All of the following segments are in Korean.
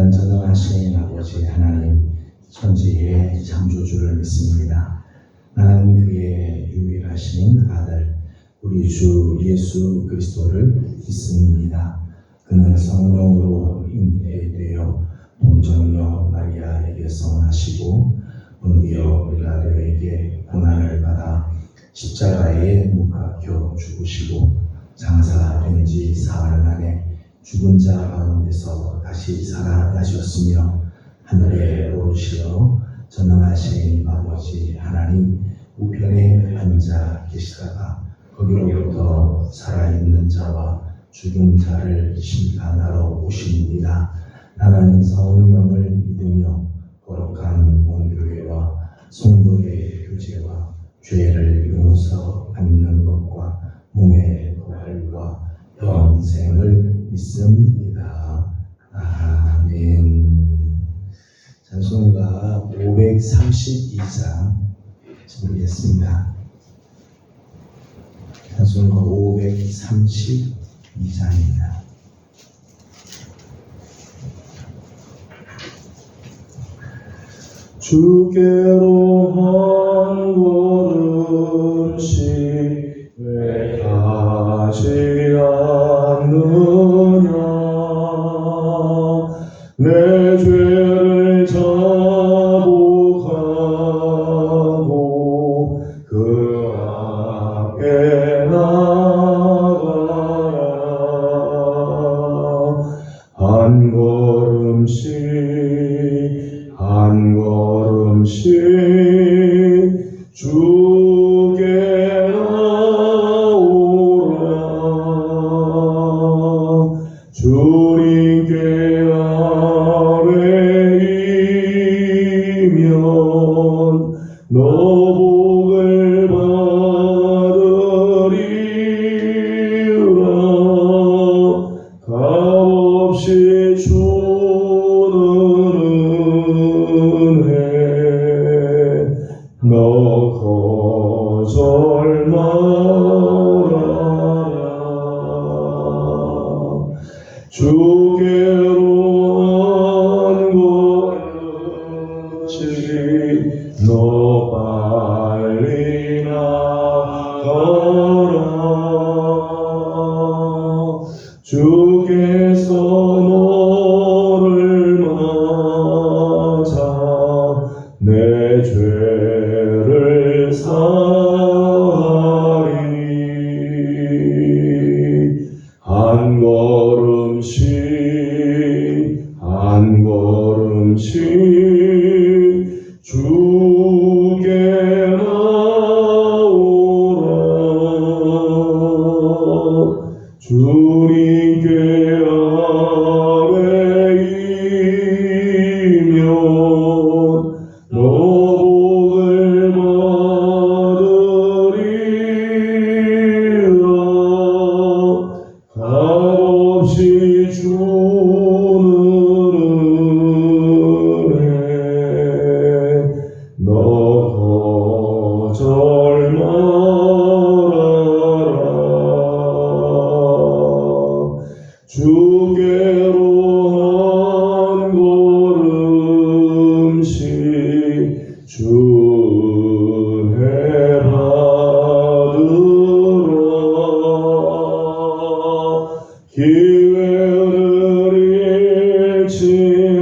나는 전능하신 아버지 하나님 천지의 창조주를 믿습니다. 나는 그의 유일하신 아들 우리 주 예수 그리스도를 믿습니다. 그는 성령으로 잉태되어 동정녀 마리아에게서 나시고 본디오 빌라도에게 고난을 받아 십자가에 못 박혀 죽으시고 장사된 지 사흘 만에 죽은 자 가운데서 다시 살아나셨으며 하늘에 오르시어 전능하신 아버지 하나님 우편에 앉아 계시다가 거기로부터 살아있는 자와 죽은 자를 심판하러 오십니다. 나는 성령을 믿으며 거룩한 공교회와 성도의 교제와 죄를 용서받는 것과 몸의 부활과 영생을 믿습니다. 아멘. 찬송가 532장 부르겠습니다. 찬송가 532장입니다. 주께로 한 걸음씩 왜 가지 않느냐. 내 죄를 자복하고 그 앞에 나가라. 한 걸음씩 한 걸음씩 주께 나오라. 주님께 아뢰이면 너 복을 받으리라. 값없이 주는 은혜 너 거절 말아라. 주께로 한 걸음씩 너 빨리 나가라. 주께서 너를 맞아 내 죄를 사하리. 한 걸음씩 한 걸음씩 주께 나오라. 주님께 아뢰이면 너 복을 받으리라. 값없이 주는 은혜 너 거절 말아라. 주께로 한 걸음씩 준혜 받으라. 기회를 잃지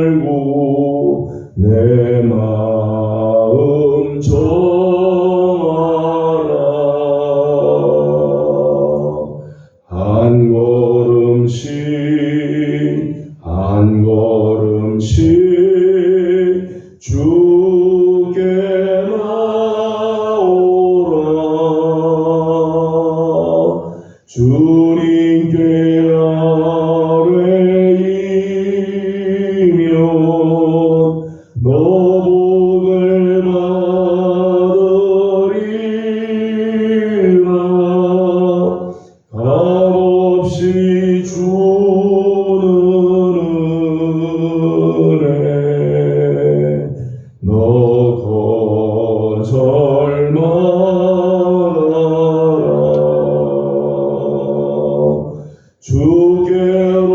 말고 내 마음 정하라. 한 걸음씩 한 걸음씩 주께 나오라. 주님께 아뢰이면 너 복을 받으리라. 값없이 주는 은혜 너 거절 말아라. 주께로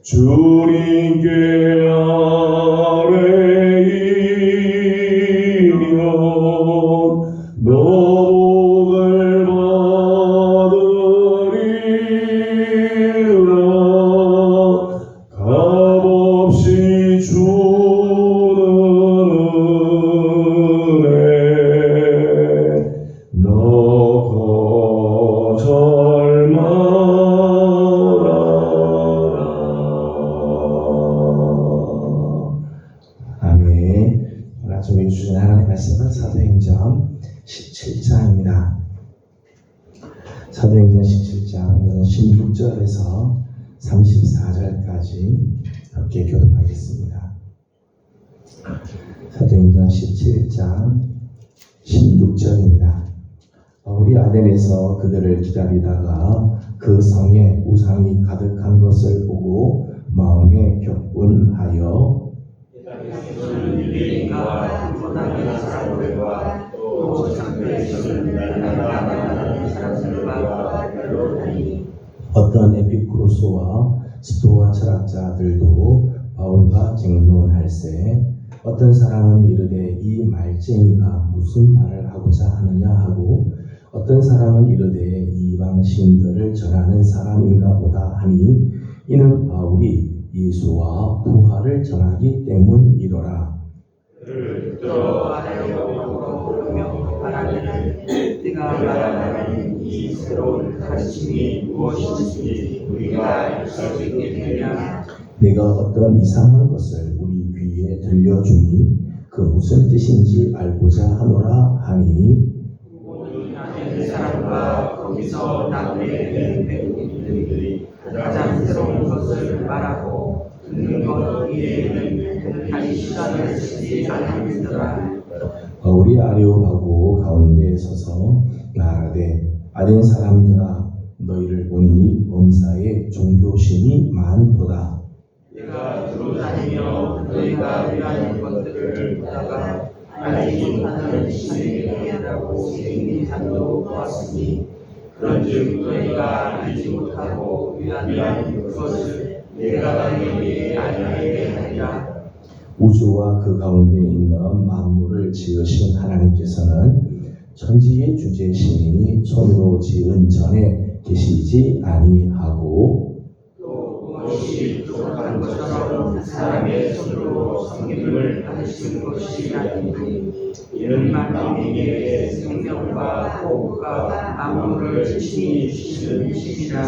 주님께 아뢰이면 너 복을 받으리라. 값없이 주는 은혜 너 거절 말아라. 아멘. 오늘 아침에 주신 하나님의 말씀은 사도행전 17장입니다. 사도행전 17장 16절에서 34절까지 함께 교독하겠습니다. 사도행전 17장 16절입니다. 바울이 아덴에서 그들을 기다리다가 그 성에 우상이 가득한 것을 보고 마음에 격분하여 어떤 에피쿠로스와 스토아 철학자들도 바울과 쟁론할세 어떤 사람은 이르되 이 말쟁이가 무슨 말을 하고자 하느냐 하고 어떤 사람은 이르되 이방 신들을 전하는 사람인가 보다 하니 이는 바울이 예수와 부활을 전하기 때문이로라. 그를 들어하려고 부르며 말하기를 네가 말하는 이 새로운 가르침이 무엇인지 우리가 알 수 있게 되냐. 내가 어떤 이상한 것을 우리 귀에 들려주니 그 무슨 뜻인지 알고자 하노라 하니 모든 아는 사람과 거기서 나누게 된 백인들이 가장 새로운 것을 말하고 듣는 것 위에는 다시 시간을 쓰지 않았더라. 바울이 아레오파고 가운데 서서 나아가되 아덴 사람들아 너희를 보니 범사에 종교심이 많도다. 내가 들어다니며 너희가 위하는 것들을 보다가 알지 못하는 신에게라고 생긴 산도 보았으니 그런즉 너희가 알지 못하고 위하는 그것을 내가 너희에게 알게 하리라. 우주와 그 가운데 있는 만물을 지으신 하나님께서는 천지의 주제신이 손으로 지은 전에 계시지 아니하고 또 무엇이 부족한 것처럼 사람의 손으로 섬김을 받으신 것이 아니니 이는 만민에게 생명과 호흡과 만물을 친히 주시는 신이라.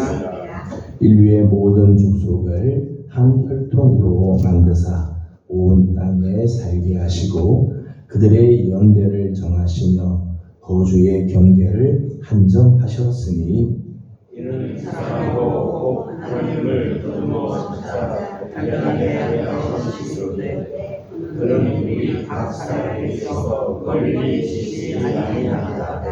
인류의 모든 족속을 한 혈통으로 만드사 온 땅에 살게 하시고 그들의 연대를 정하시며 거주의 경계를 한정하셨으니 이는 사람으로 꼭 하나님을 더듬어 찾아 발견하게 하려 하시는데 그는 우리 각 사람에게서 멀리 계시지 아니하다.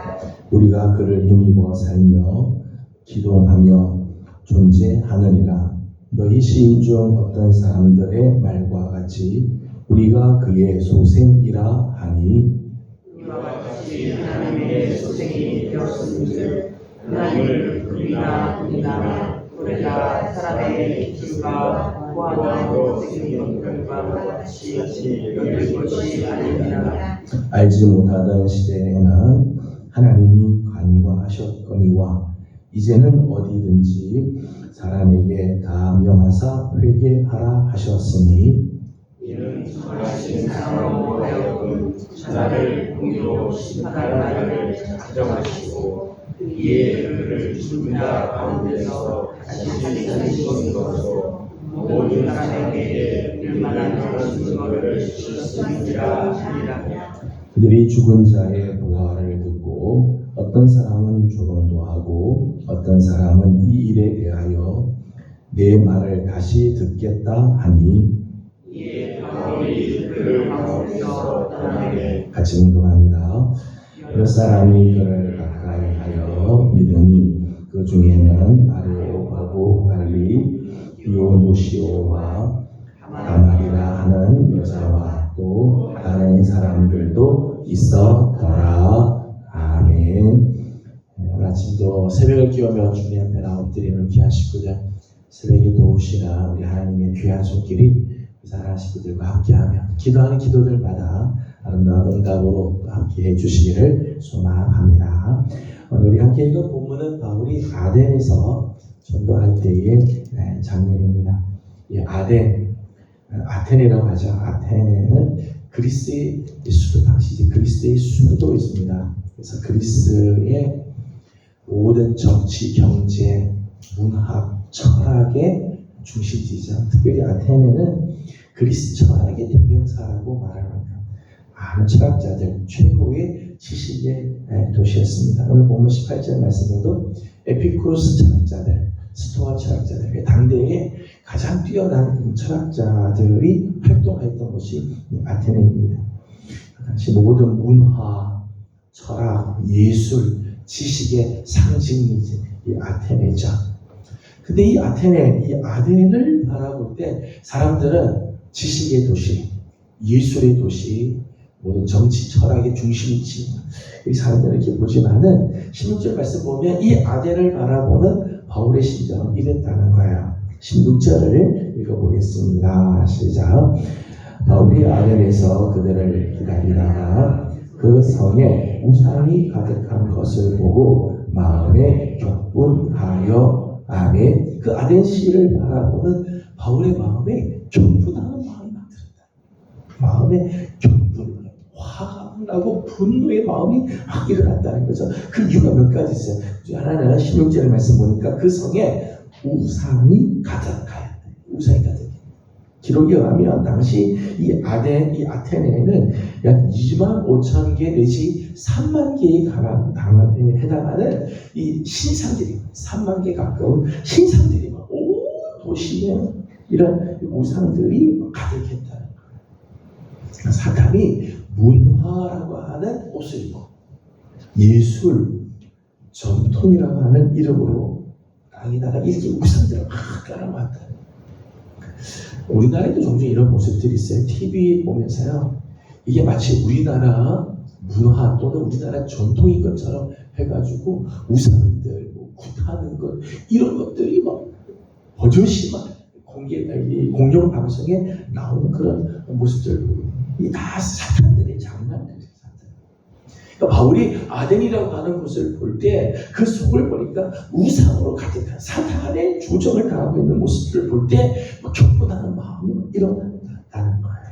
우리가 그를 힘입어 살며 기도하며 존재하느니라. 너희 시인 중 어떤 사람들의 말과 같이 우리가 그의 소생이라 하니 이와 같이 하나님의 소생이 되었음을 하나님을 우리나 우리가 사람의 기술과 보아도 생긴 것과 같이 여길 것이 아니니라. 알지 못하던 시대에는 하나님이 간과하셨거니와 이제는 어디든지 사람에게 다 명하사 회개하라 하셨으니 이는 전하신 사람으로 하여금 나를 공의로 심판할 날을 가져가시고 이에 그를 죽은 자 가운데서 다시 살리신 것으로 모든 사람에게 일만한 증거를 주셨음이라 하니라. 그들이 죽은 자의 부활을 듣고 어떤 사람은 조롱도 하고 어떤 사람은 이 일에 대하여 내 말을 다시 듣겠다 하니 이에 바울이 그를 가운데서 떠나게 같이 응답합니다. 여러 사람이 그를 가까이 하여 믿으니 그 중에는 아레오파고 갈리 디오누시오와 다말이라 하는 여자와 또 다른 사람들도 있었더라. 아멘. 오늘 아침도 새벽을 깨우며 주님 앞에 나엎드리는 귀한 식구들 새벽에 도우시나 우리 하나님의 귀한 손길이 사랑하는 식구들과 함께하며 기도하는 기도들마다 아름다운 응답으로 함께 해주시기를 소망합니다. 오늘 우리 함께 읽은 본문은 바울이 아덴에서 전도할 때의 장면입니다. 이 아테네라고 하죠. 아테네는 그리스의 수도, 당시 그리스의 수도였습니다. 그래서 그리스의 모든 정치, 경제, 문학, 철학의 중심지죠. 특별히 아테네는 그리스 철학의 대명사라고 말하는 많은 철학자들, 최고의 지식의 도시였습니다. 오늘 본문 18절 말씀에도 에피쿠로스 철학자들, 스토아 철학자들, 당대의 가장 뛰어난 철학자들이 활동했던 곳이 아테네입니다. 당시 모든 문화, 철학, 예술, 지식의 상징이지 이 아테네죠. 근데 이 아테네, 이 아덴을 바라볼 때 사람들은 지식의 도시, 예술의 도시, 모든 정치, 철학의 중심이지 이 사람들은 이렇게 보지만은 16절 말씀 보면 이 아덴을 바라보는 바울의 심정은 이랬다는 거예요. 16절을 읽어보겠습니다. 시작. 바울이 아덴에서 그들을 기다리다가 그 성에 우상이 가득한 것을 보고 마음에 격분하여 아멘. 그 아덴시를 바라보는 바울의 마음에 격분하는 마음이 막 들었다. 마음에 격분, 화가 나고 분노의 마음이 막 일어났다는 거죠. 그 이유가 몇 가지 있어요. 하나는 16절의 말씀 보니까 그 성에 우상이 가득하였다. 우상이 가득해. 기록에 의하면 당시 이 아테네에는 약 2만 5천 개 내지 3만 개에 해당하는 이 신상들이 3만 개 가까운 신상들이 온 도시에 이런 우상들이 가득했다는 거예요. 사탄이 문화라고 하는 옷을 입고 예술, 전통이라고 하는 이름으로 땅에다가 이렇게 우상들을 막 깔아놨다. 우리나라에도 종종 이런 모습들이 있어요. TV 보면서요. 이게 마치 우리나라 문화 또는 우리나라 전통인 것처럼 해가지고 우상들, 굿하는 것 이런 것들이 막 버젓이 막 공영 방송에 나오는 그런 모습들 이 다 사탄들의 장난들이에요. 그러니까 바울이 아덴이라고 하는 곳을 볼 때 그 속을 보니까 우상으로 가득한 사탄의 조정을 당하고 있는 모습들을 볼 때 격분하는 마음이 일어난다는 거예요.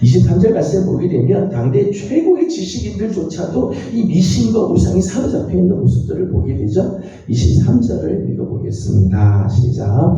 23절 말씀을 보게 되면 당대 최고의 지식인들조차도 이 미신과 우상이 사로잡혀 있는 모습들을 보게 되죠. 23절을 읽어보겠습니다. 시작.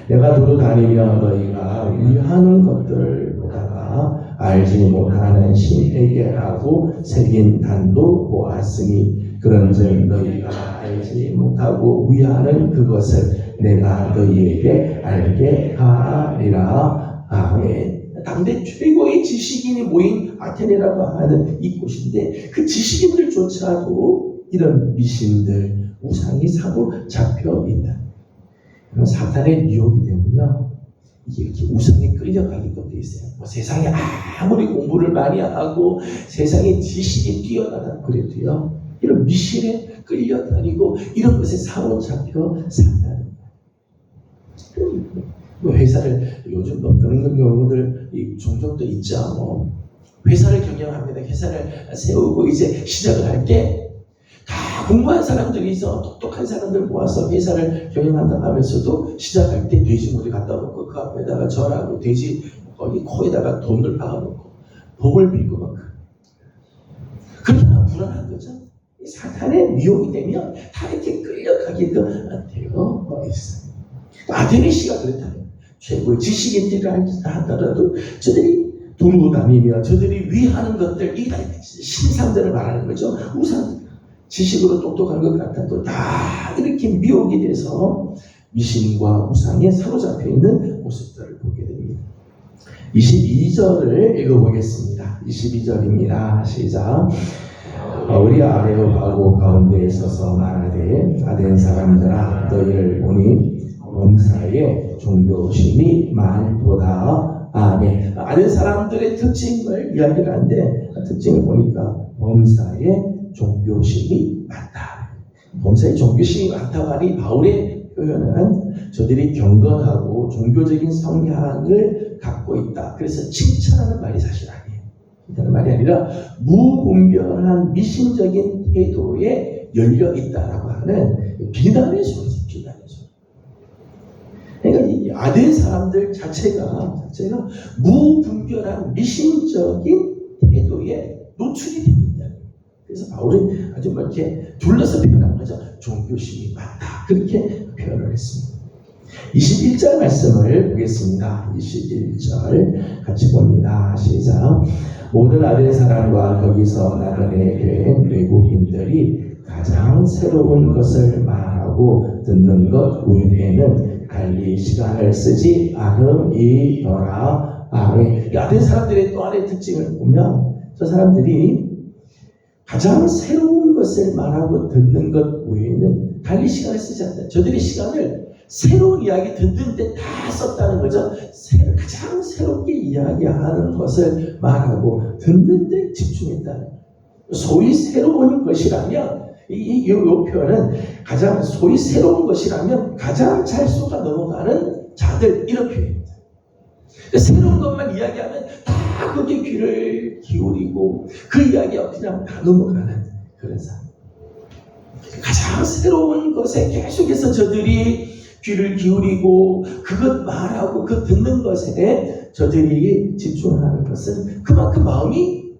내가 두루 다니며 너희가 위하는 것들을 보다가 알지 못하는 신에게 하고 새긴 단도 보았으니 그런즉 너희가 알지 못하고 위하는 그것을 내가 너희에게 알게 하리라. 아멘. 당대 최고의 지식인이 모인 아테네라고 하는 이곳인데 그 지식인들조차도 이런 미신들, 우상이 사로잡혀 있다. 그런 사탄의 미혹이 되면요. 이게 이렇게 우상에 끌려가게끔 돼 있어요. 세상에 아무리 공부를 많이 하고 세상에 지식이 뛰어나다 그래도요. 이런 미신에 끌려다니고 이런 것에 사로잡혀 산다는 거예요. 회사를 요즘 그런 경우들 종종 또 있죠. 회사를 경영합니다. 회사를 세우고 이제 시작을 할 때 다 공부한 사람들이 있어 똑똑한 사람들 모아서 회사를 경영한다 하면서도 시작할 때 돼지머리 갖다 놓고 그 앞에다가 절하고 돼지 거기 코에다가 돈을 박아놓고 복을 빌고 막 그러나 불안한 거죠. 사탄의 미혹이 되면 다 이렇게 끌려가게끔 되어 있어요. 아테네시가 그랬다면 최고의 지식인들이라 하더라도 저들이 두루 다니며 저들이 위하는 것들 이 신상들을 말하는 거죠. 우상 지식으로 똑똑한 것 같아도 다 이렇게 미혹이 돼서 미신과 우상에 사로잡혀 있는 모습들을 보게 됩니다. 22절을 읽어보겠습니다. 22절입니다. 시작. 우리 아레오하고 가운데에 서서 말하되 아덴 사람들아 너희를 보니 범사에 종교심이 많도다. 아멘. 아덴 사람들의 특징을 이야기를 하는데 특징을 보니까 범사에 종교심이 많다. 범사에 종교심이 많다고 하니 바울의 표현은 저들이 경건하고 종교적인 성향을 갖고 있다. 그래서 칭찬하는 말이 사실 아니에요. 칭찬하는 말이 아니라 무분별한 미신적인 태도에 열려 있다라고 하는 비난의 소리죠. 비난의 소리. 그러니까 이 아덴 사람들 자체가 무분별한 미신적인 태도에 노출이 되어 있다. 그래서 바울이 아주 이렇게 둘러서 표현한 거죠. 종교심이 많다. 그렇게 표현을 했습니다. 21절 말씀을 보겠습니다. 21절 같이 봅니다. 시작. 모든 아덴 사람과 거기서 나그네 된 외국인들이 가장 새로운 것을 말하고 듣는 것 외에는 달리 시간을 쓰지 않으리더라. 아멘. 아덴 사람들의 또 하나의 특징을 보면 저 사람들이 가장 새로운 것을 말하고 듣는 것 외에는 달리 시간을 쓰지 않는다. 저들의 시간을 새로운 이야기 듣는 데 다 썼다는 거죠. 가장 새롭게 이야기하는 것을 말하고 듣는 데 집중했다는 거예요. 소위 새로운 것이라면 이 표현은 가장 소위 새로운 것이라면 가장 잘 속아 넘어가는 자들 이런 표현입니다. 새로운 것만 이야기하면 다 거기에 귀를 기울이고 그 이야기가 그냥 다 넘어가는 그런 사람. 가장 새로운 것에 계속해서 저들이 귀를 기울이고 그것 말하고 그 듣는 것에 저들이 집중하는 것은 그만큼 마음이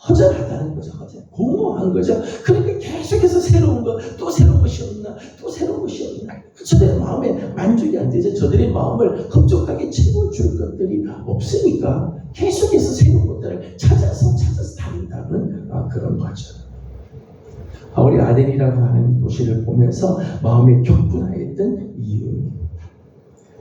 허전하다는 거죠. 공허한 거죠. 그러니까 계속해서 새로운 것, 또 새로운 것이 없나, 또 새로운 것이 없나. 저들의 마음에 만족이 안 되죠. 저들의 마음을 흡족하게 채워줄 것들이 없으니까 계속해서 새로운 것들을 찾아서 다닌다는 그런 거죠. 바울이 아덴이라고 하는 도시를 보면서 마음에 격분하였던 이유입니다.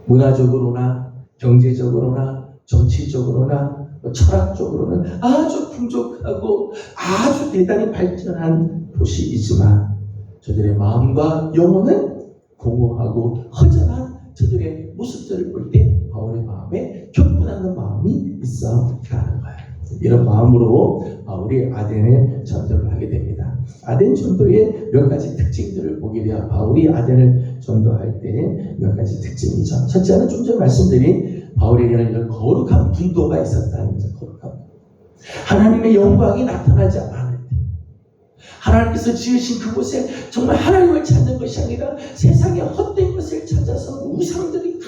문화적으로나 경제적으로나 정치적으로나 철학적으로는 아주 풍족하고 아주 대단히 발전한 도시이지만 저들의 마음과 영혼은 공허하고 허전한 저들의 모습들을 볼 때 바울의 마음에 격분하는 마음이 있었다는 거예요. 이런 마음으로 바울이 아덴에 전도를 하게 됩니다. 아덴 전도의 몇 가지 특징들을 보게 되어 바울이 아덴을 전도할 때 몇 가지 특징이죠. 첫째는 좀 전에 말씀드린 바울에게는 이런 거룩한 분도가 있었다는 거죠. 거룩한 분도. 하나님의 영광이 나타나지 않을 때 하나님께서 지으신 그곳에 정말 하나님을 찾는 것이 아니라 세상의 헛된 것을 찾아서 우상들이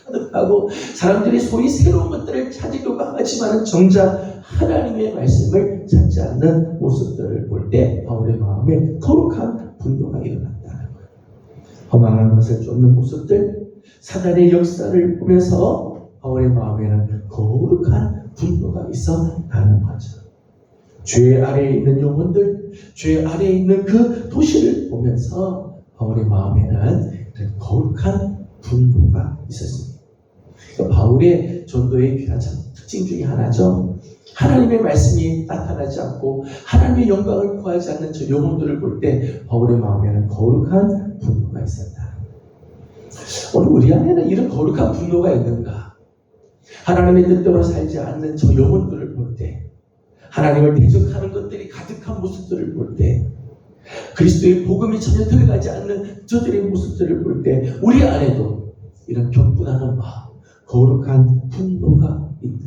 가득하고 사람들이 소위 새로운 것들을 찾으려고 하지만 정작 하나님의 말씀을 찾지 않는 모습들을 볼 때 바울의 마음에 거룩한 분노가 일어났다는 거예요. 허망한 것을 쫓는 모습들, 사단의 역사를 보면서 바울의 마음에는 거룩한 분노가 있었다는 거죠. 죄 아래에 있는 영혼들, 죄 아래에 있는 그 도시를 보면서 바울의 마음에는 거룩한 분노가 있었습니다. 그러니까 바울의 전도의 귀한 특징 중에 하나죠. 하나님의 말씀이 나타나지 않고 하나님의 영광을 구하지 않는 저 영혼들을 볼 때 바울의 마음에는 거룩한 분노가 있었다. 오늘 우리 안에는 이런 거룩한 분노가 있는가? 하나님의 뜻대로 살지 않는 저 영혼들을 볼 때, 하나님을 대적하는 것들이 가득한 모습들을 볼 때, 그리스도의 복음이 전혀 들어가지 않는 저들의 모습들을 볼 때 우리 안에도 이런 격분하는 마음, 거룩한 분노가 있다.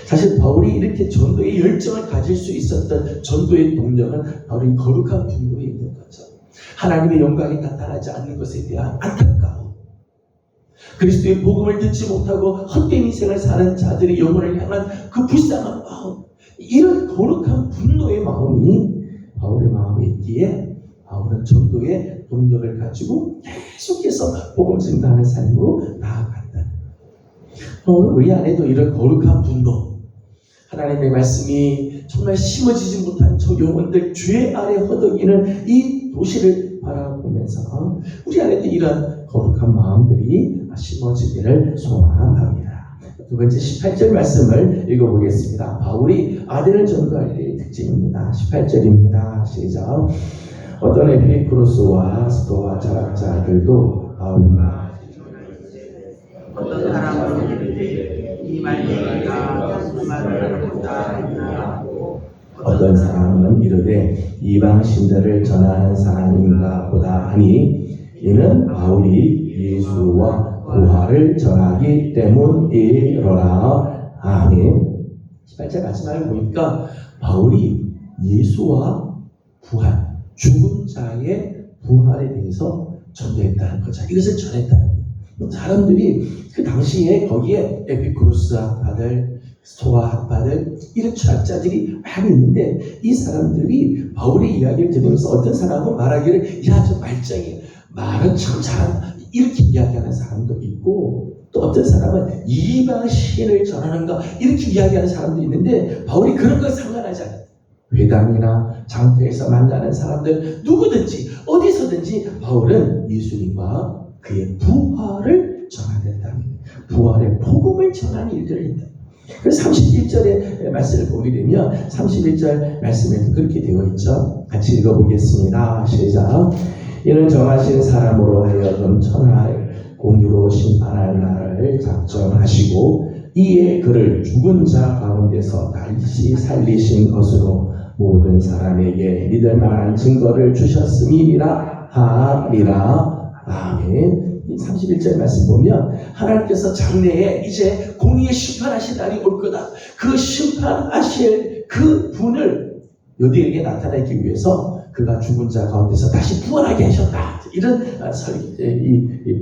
사실 바울이 이렇게 전도의 열정을 가질 수 있었던 전도의 동력은 바로 이 거룩한 분노에 있는 거죠. 하나님의 영광이 나타나지 않는 것에 대한 안타까움, 그리스도의 복음을 듣지 못하고 헛된 인생을 사는 자들의 영혼을 향한 그 불쌍한 마음, 이런 거룩한 분노의 마음이 바울의 마음에 있기에 바울은 전도의 동력을 가지고 계속해서 복음 증거하는 삶으로 나아간다. 오늘 우리 안에도 이런 거룩한 분노, 하나님의 말씀이 정말 심어지지 못한 저 영혼들 죄 아래 허덕이는 이 도시를 바라보면서 우리 안에도 이런 거룩한 마음들이 심어지기를 소망합니다. 두 번째 18절 말씀을 읽어보겠습니다. 바울이 아덴을 전도할 때의 특징입니다. 18절입니다. 시작. 어떤 에피쿠로스와 스토와 철학자들도 바울과 어떤 사람은 이르되 이 말씀이가 무슨 말을 하는가 하고 어떤 사람은 이르되 이방 신들을 전하는 사람인가 보다 하니 이는 바울이 예수와 부활을 전하기 때문이로라. 아멘. 18절 마지막을 보니까 바울이 예수와 부활, 죽은 자의 부활에 대해서 전도했다는 거죠. 이것을 전했다는 거예요. 사람들이 그 당시에 거기에 에피쿠로스 학파들, 스토아 학파들, 이런 철학자들이 많이 있는데, 이 사람들이 바울의 이야기를 들으면서 어떤 사람은 말하기를, 야, 저 말짱이야, 말은 참 잘한다, 이렇게 이야기하는 사람도 있고, 또 어떤 사람은 이방 신을 전하는가, 이렇게 이야기하는 사람도 있는데, 바울이 그런 거 상관하지 않아요. 회당이나 장터에서 만나는 사람들, 누구든지 어디서든지 바울은 예수님과 그의 부활을 전하겠다는, 부활의 복음을 전하는 일들을 했다. 그래서 31절의 말씀을 보게 되면 31절 말씀에도 그렇게 되어 있죠. 같이 읽어보겠습니다. 시작. 이는 정하신 사람으로 하여금 천하의 공유로 심판할 날을 작정하시고 이에 그를 죽은 자 가운데서 다시 살리신 것으로 모든 사람에게 믿을 만한 증거를 주셨음이니라 하리라. 아멘. 31절 말씀 보면 하나님께서 장래에 이제 공의의 심판하실 날이 올 거다. 그 심판하실 그 분을 요디에게 나타내기 위해서 그가 죽은 자 가운데서 다시 부활하게 하셨다. 이런 이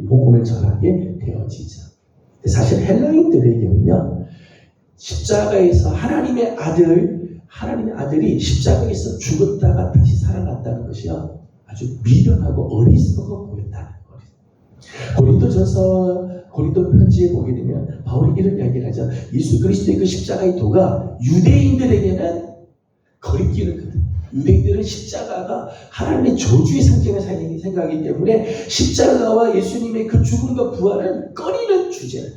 복음을 전하게 되어지죠. 사실 헬라인들에게는요, 십자가에서 하나님의 아들이 십자가에서 죽었다가 다시 살아났다는 것이요, 아주 미련하고 어리석어 보였다는 거예요. 고린도 편지에 보게 되면 바울이 이런 이야기를 하죠. 예수 그리스도의 그 십자가의 도가 유대인들에게는 거리끼는, 유대인들은 십자가가 하나님의 저주의 상징을 생각하기 때문에 십자가와 예수님의 그 죽음과 부활은 꺼리는 주제예요.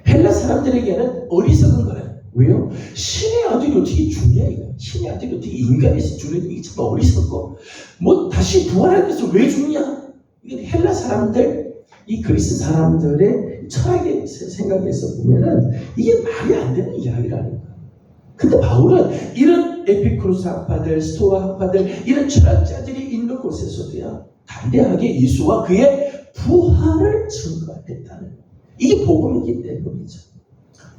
헬라 사람들에게는 어리석은 거예요. 왜요? 신의 아들이 어떻게 죽냐 이거. 신의 아들이 어떻게 인간에서 죽는, 이게 참 어리석고, 뭐 다시 부활하면서 왜 죽냐? 이게 헬라 사람들, 이 그리스 사람들의 철학의 생각에서 보면은 이게 말이 안 되는 이야기라는 거예요. 근데 바울은 이런 에피쿠로스 학파들, 스토아 학파들, 이런 철학자들이 있는 곳에서도요, 담대하게 예수와 그의 부활을 증거했다는 거예요. 이게 복음이기 때문이죠.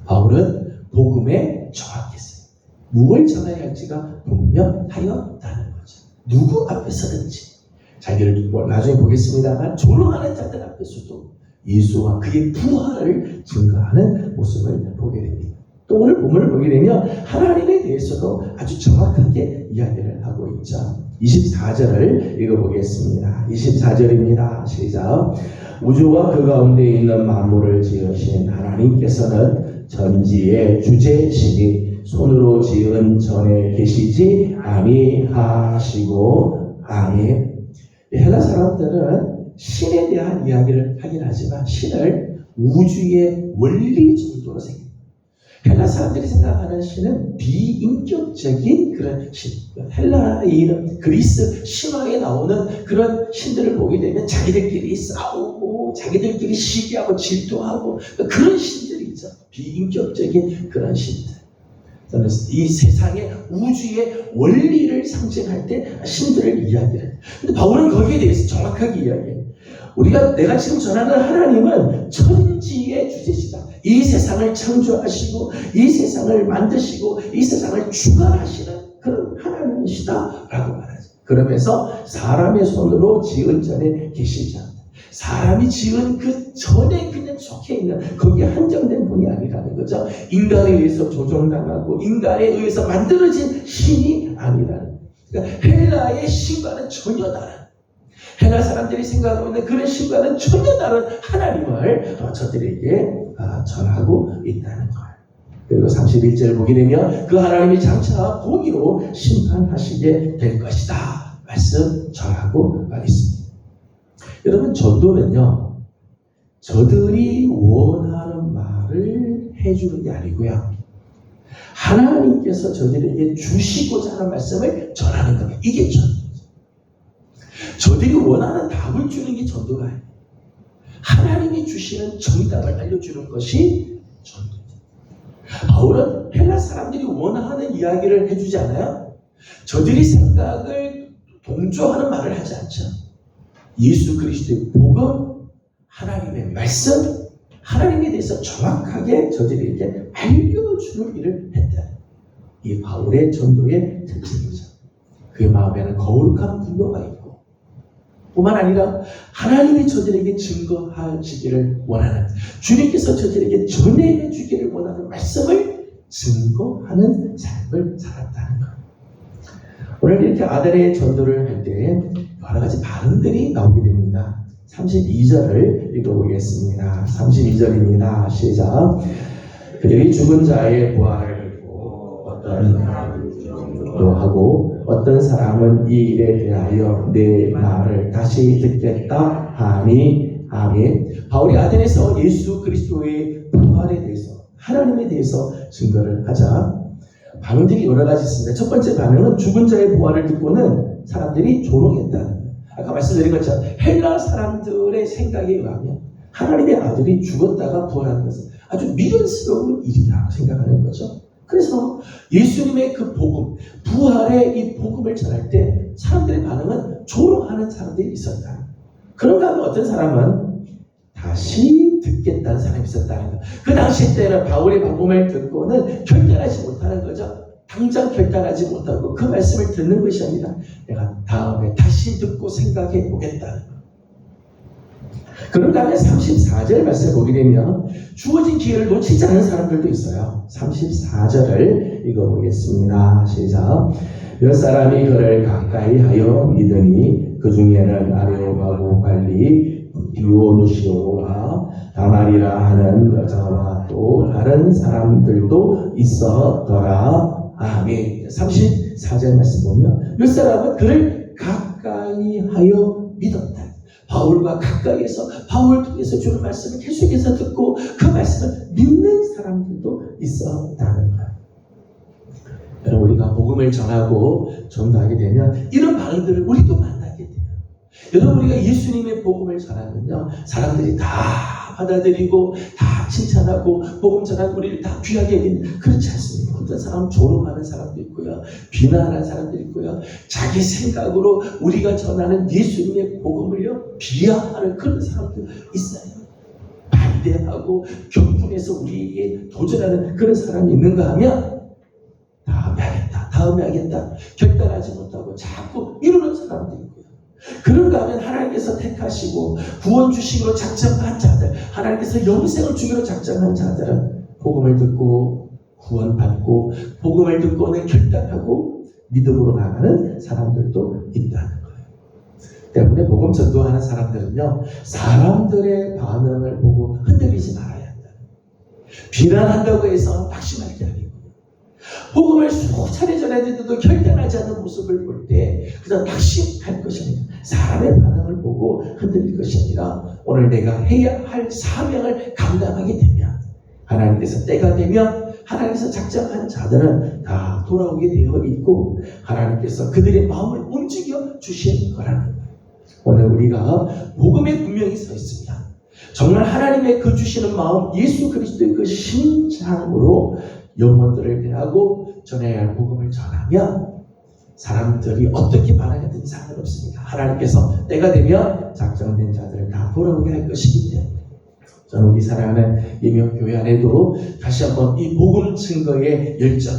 바울은 복음에 정확했어요. 무엇을 전해야 할지가 분명하였다는 거죠. 누구 앞에서든지, 자기를 나중에 보겠습니다만 조롱하는 자들 앞에서도 예수와 그의 부활을 증거하는 모습을 보게 됩니다. 또 오늘 본문을 보게 되면 하나님에 대해서도 아주 정확하게 이야기를 하고 있죠. 24절을 읽어보겠습니다. 24절입니다. 시작. 우주와 그 가운데 있는 만물을 지으신 하나님께서는 전지의 주제시니 손으로 지은 전에 계시지 아니하시고. 아멘. 헬라 사람들은 신에 대한 이야기를 하긴 하지만 신을 우주의 원리 정도로 생각합니다. 헬라 사람들이 생각하는 신은 비인격적인 그런 신. 헬라의 그리스 신화에 나오는 그런 신들을 보게 되면 자기들끼리 싸우고 자기들끼리 시기하고 질투하고 그런 신들이 있죠. 비인격적인 그런 신들. 저는 이 세상의 우주의 원리를 상징할 때 신들을 이야기를 해요. 근데 바울은 거기에 대해서 정확하게 이야기해요. 내가 지금 전하는 하나님은 천지의 주제시다. 이 세상을 창조하시고 이 세상을 만드시고 이 세상을 주관하시는 그런 하나님이시다 라고 말하죠. 그러면서 사람의 손으로 지은 전에 계시지 않다. 사람이 지은 그 전에 그냥 속해 있는 거기에 한정된 분이 아니라는 거죠. 인간에 의해서 조종당하고 인간에 의해서 만들어진 신이 아니라는 거예요. 그러니까 헬라의 신과는 전혀 다른, 헬라 사람들이 생각하고 있는 그런 신과는 전혀 다른 하나님을 저들에게 전하고 있다는 거예요. 그리고 31절 보게 되면 그 하나님이 장차 공의로 심판하시게 될 것이다 말씀 전하고 있습니다. 여러분, 전도는요, 저들이 원하는 말을 해주는 게 아니고요, 하나님께서 저들에게 주시고자 하는 말씀을 전하는 겁니다. 이게 전도죠. 저들이 원하는 답을 주는 게 전도가 아니에요. 하나님이 주시는 정답을 알려주는 것이 전도죠. 바울은 헬라 사람들이 원하는 이야기를 해주지 않아요. 저들이 생각을 동조하는 말을 하지 않죠. 예수 그리스도의 복음, 하나님의 말씀, 하나님에 대해서 정확하게 저들에게 알려주는 일을 했다. 이 바울의 전도의 특징이죠. 그의 마음에는 거룩한 분노가 있고, 뿐만 아니라 하나님이 저들에게 증거하시기를 원하는, 주님께서 저들에게 전해 주기를 원하는 말씀을 증거하는 삶을 살았다는 것. 오늘 이렇게 아들의 전도를 할 때 여러 가지 반응들이 나오게 됩니다. 32절을 읽어보겠습니다. 32절입니다. 시작. 그들이 죽은 자의 부활을 듣고 어떤 사람도 하고 어떤 사람은 이 일에 대하여 내 말을 다시 듣겠다 하니 아멘. 바울이 아덴에서 예수 그리스도의 부활에 대해서, 하나님에 대해서 증거를 하자 반응들이 여러 가지 있습니다. 첫 번째 반응은 죽은 자의 부활을 듣고는 사람들이 조롱했다는 거예요. 아까 말씀드린 것처럼 헬라 사람들의 생각에 의하면 하나님의 아들이 죽었다가 부활하는 것은 아주 미련스러운 일이라고 생각하는 거죠. 그래서 예수님의 그 복음, 부활의 이 복음을 전할 때 사람들의 반응은 조롱하는 사람들이 있었다. 그런가 하면 어떤 사람은 다시 듣겠다는 사람이 있었다는 거. 그 당시 때는 바울의 복음을 듣고는 결단하지 못하는 거죠. 당장 결단하지 못하고 그 말씀을 듣는 것이 아니라 내가 다음에 다시 듣고 생각해 보겠다는 거. 그런가 하면 34절 말씀을 보게 되면 주어진 기회를 놓치지 않는 사람들도 있어요. 34절을 읽어보겠습니다. 시작. 몇 사람이 그를 가까이 하여 믿으니 그 중에는 아레오가고 발리 디오누시오와 다말이라 하는 여자와 또 다른 사람들도 있었더라. 아멘. 34절 말씀 보면 몇 사람은 그를 가까이 하여 믿었다. 바울과 가까이에서 바울 통해서 주는 말씀을 계속해서 듣고 그 말씀을 믿는 사람들도 있었다는 거예요. 여러분, 우리가 복음을 전하고 전도하게 되면 이런 반응들을 우리도 만나게 돼요. 여러분, 우리가 예수님의 복음을 전하면요, 사람들이 다 받아들이고 다 칭찬하고 복음 전하는 우리를 다 귀하게 여기는, 그렇지 않습니다. 어떤 사람은 조롱하는 사람도 있고요, 비난하는 사람도 있고요, 자기 생각으로 우리가 전하는 예수님의 복음을요 비하하는 그런 사람도 있어요. 반대하고 격분해서 우리에게 도전하는 그런 사람이 있는가 하면 다음에 하겠다 결단하지 못하고 자꾸 미루는 사람도 있고요. 그런가 하면 하나님께서 택하시고 구원 주시기로 작정한 자들, 하나님께서 영생을 주기로 작정한 자들은 복음을 듣고 구원받고 복음을 듣고는 결단하고 믿음으로 나가는 사람들도 있다는 거예요. 때문에 복음 전도하는 사람들은요, 사람들의 반응을 보고 흔들리지 말아야 한다. 비난한다고 해서 낙심할 게 아니고, 복음을 수차례 전해드려도 결단하지 않는 모습을 볼 때 그냥 낙심할 것이 아니라 사람의 반응을 보고 흔들릴 것이 아니라 오늘 내가 해야 할 사명을 감당하게 되면 하나님께서 때가 되면 하나님께서 작정한 자들은 다 돌아오게 되어 있고 하나님께서 그들의 마음을 움직여 주실 거라는 거예요. 오늘 우리가 복음에 분명히 서 있습니다. 정말 하나님의 그 주시는 마음, 예수 그리스도의 그 심장으로 영혼들을 대하고 전해야 할 복음을 전하면 사람들이 어떻게 반응하든지 상관없습니다. 하나님께서 때가 되면 작정된 자들을 다 돌아오게 할 것이기 때문에 저는 우리 사랑하는 예명교회 안에도 다시 한번 이 복음 증거의 열정,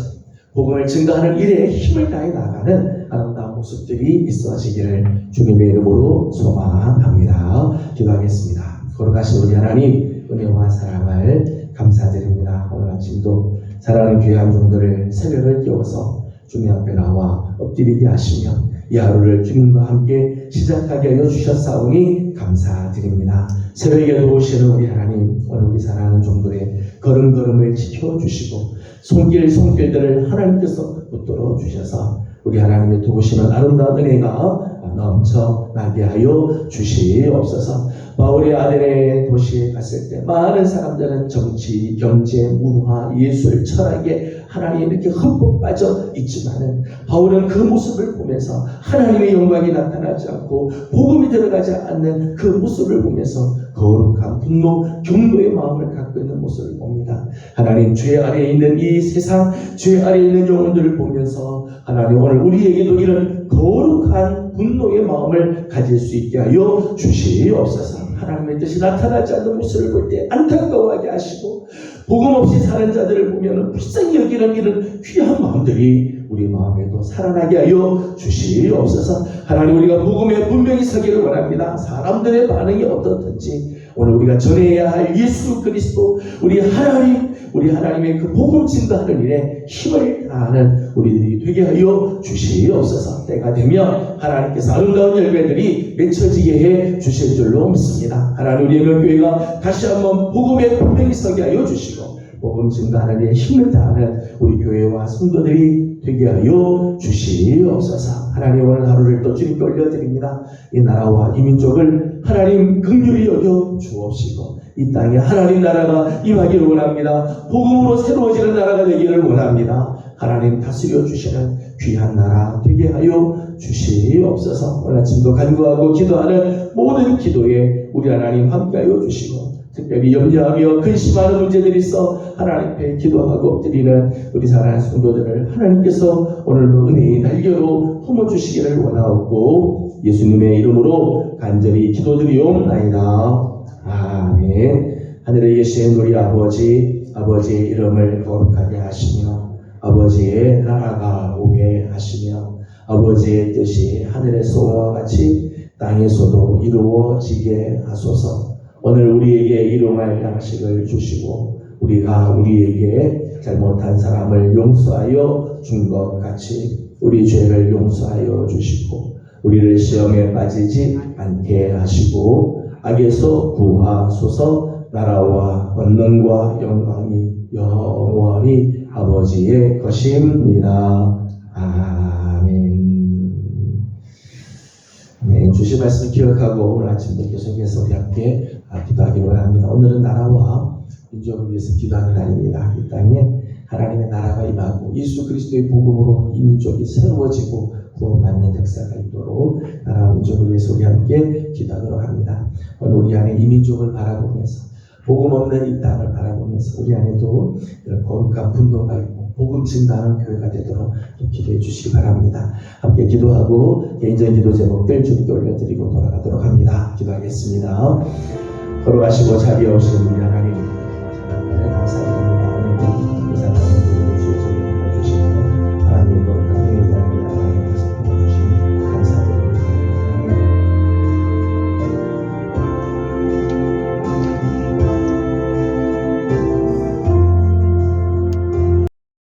복음을 증거하는 일에 힘을 다해 나가는 아름다운 모습들이 있어지기를 주님의 이름으로 소망합니다. 기도하겠습니다. 거룩하신 우리 하나님, 은혜와 사랑을 감사드립니다. 오늘 아침도 사랑하는 귀한 종들을 새벽을 깨워서 주님 앞에 나와 엎드리게 하시며 이 하루를 주님과 함께 시작하게 하여 주셨사오니 감사드립니다. 새벽에 도우시는 우리 하나님, 오늘 우리 사랑하는 종들의 걸음걸음을 지켜주시고 손길들을 하나님께서 붙들어 주셔서 우리 하나님의 도우시는 아름다운 은혜가 넘쳐나게 하여 주시옵소서. 바울이 아덴의 도시에 갔을 때 많은 사람들은 정치, 경제, 문화, 예술, 철학에 하나님 이렇게 흠뻑 빠져 있지만은 바울은 그 모습을 보면서 하나님의 영광이 나타나지 않고 복음이 들어가지 않는 그 모습을 보면서 거룩한 분노, 경고의 마음을 갖고 있는 모습을 봅니다. 하나님, 죄 아래에 있는 이 세상, 죄 아래에 있는 영혼들을 보면서 하나님 오늘 우리에게도 이런 거룩한 분노의 마음을 가질 수 있게 하여 주시옵소서. 하나님의 뜻이 나타나지 않는 모습을 볼 때 안타까워하게 하시고 복음 없이 사는 자들을 보면 불쌍히 여기는 이런 귀한 마음들이 우리 마음에도 살아나게 하여 주시옵소서. 하나님, 우리가 복음에 분명히 서기를 원합니다. 사람들의 반응이 어떻든지 오늘 우리가 전해야 할 예수 그리스도, 우리 하나님의 그 복음 증거하는 일에 힘을 다하는 우리들이 되게 하여 주시옵소서. 때가 되면 하나님께서 아름다운 열매들이 맺혀지게 해 주실 줄로 믿습니다. 하나님, 우리의 명교회가 다시 한번 복음에 분명히 서게 하여 주시고 복음 증거하는 일에 힘을 다하는 우리 교회와 성도들이 되게 하여 주시옵소서. 하나님, 오늘 하루를 또 주님께 올려드립니다. 이 나라와 이 민족을 하나님 긍휼히 여겨 주옵시고 이 땅에 하나님 나라가 임하기를 원합니다. 복음으로 새로워지는 나라가 되기를 원합니다. 하나님 다스려 주시는 귀한 나라 되게 하여 주시옵소서. 오늘 아침도 간구하고 기도하는 모든 기도에 우리 하나님 함께하여 주시고 특별히 염려하며 근심하는 문제들이 있어 하나님 앞에 기도하고 엎드리는 우리 사랑하는 성도들을 하나님께서 오늘도 은혜의 날개로 품어주시기를 원하옵고 예수님의 이름으로 간절히 기도드리옵나이다. 아멘. 하늘에 계신 우리 아버지의 이름을 거룩하게 하시며 아버지의 나라가 오게 하시며 아버지의 뜻이 하늘에서와 같이 땅에서도 이루어지게 하소서. 오늘 우리에게 일용할 양식을 주시고 우리가 우리에게 잘못한 사람을 용서하여 준 것 같이 우리 죄를 용서하여 주시고 우리를 시험에 빠지지 않게 하시고 악에서 구하소서. 나라와 권능과 영광이 영원히 아버지의 것입니다. 아멘. 네, 주신 말씀 기억하고 오늘 아침도 계속해서 우리 함께 기도하기를 원합니다. 오늘은 나라와 민족을 위해서 기도하는 날입니다. 이 땅에 하나님의 나라가 임하고 예수 그리스도의 복음으로 이 민족이 새로워지고 구원받는 역사가 있도록 나라와 민족을 위해서 우리 함께 기도하도록 합니다. 오늘 우리 안에 이 민족을 바라보면서 복음 없는 이 땅을 바라보면서 우리 안에도 이런 거룩한 분노가 있고 복음 증가하는 교회가 되도록 또 기도해 주시기 바랍니다. 함께 기도하고 개인적인 기도 제목들 주님께 올려드리고 돌아가도록 합니다. 기도하겠습니다. 걸어가시고 자비에 오신 우리 하나님, 감사합니다.